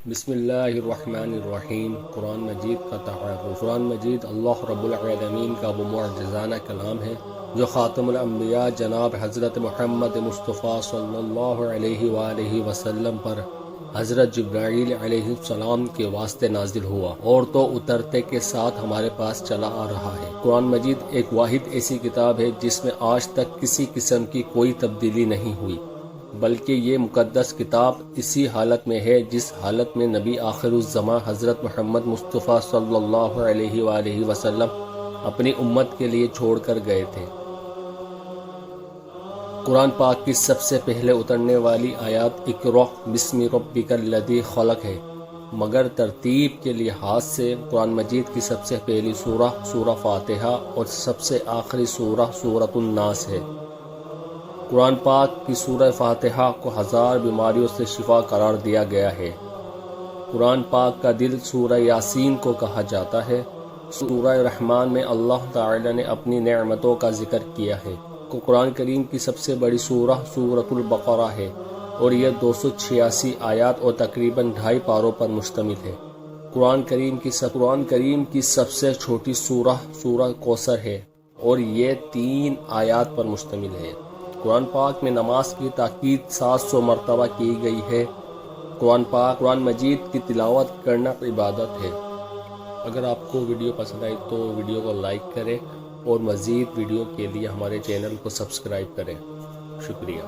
بسم اللہ الرحمن الرحیم۔ قرآن مجید کا تعارف۔ قرآن مجید اللہ رب العالمین کا وہ معجزانہ کلام ہے جو خاتم الانبیاء جناب حضرت محمد مصطفیٰ صلی اللہ علیہ وآلہ وسلم پر حضرت جبرائیل علیہ السلام کے واسطے نازل ہوا اور تو اترتے کے ساتھ ہمارے پاس چلا آ رہا ہے۔ قرآن مجید ایک واحد ایسی کتاب ہے جس میں آج تک کسی قسم کی کوئی تبدیلی نہیں ہوئی، بلکہ یہ مقدس کتاب اسی حالت میں ہے جس حالت میں نبی آخر الزمان حضرت محمد مصطفیٰ صلی اللہ علیہ وآلہ وسلم اپنی امت کے لیے چھوڑ کر گئے تھے۔ قرآن پاک کی سب سے پہلے اترنے والی آیات اقرأ بسم ربک الذی خلق ہے، مگر ترتیب کے لحاظ سے قرآن مجید کی سب سے پہلی سورہ سورہ فاتحہ اور سب سے آخری سورہ سورۃ الناس ہے۔ قرآن پاک کی سورہ فاتحہ کو 1000 بیماریوں سے شفا قرار دیا گیا ہے۔ قرآن پاک کا دل سورہ یاسین کو کہا جاتا ہے۔ سورہ رحمان میں اللہ تعالی نے اپنی نعمتوں کا ذکر کیا ہے۔ قرآن کریم کی سب سے بڑی سورہ سورۃ البقرہ ہے اور یہ 286 آیات اور تقریباً 2.5 پاروں پر مشتمل ہے۔ قرآن کریم کی سب سے چھوٹی سورہ سورہ کوثر ہے اور یہ 3 آیات پر مشتمل ہے۔ قرآن پاک میں نماز کی تاکید 700 مرتبہ کی گئی ہے۔ قرآن مجید کی تلاوت کرنا عبادت ہے۔ اگر آپ کو ویڈیو پسند آئی تو ویڈیو کو لائک کریں اور مزید ویڈیو کے لیے ہمارے چینل کو سبسکرائب کریں۔ شکریہ۔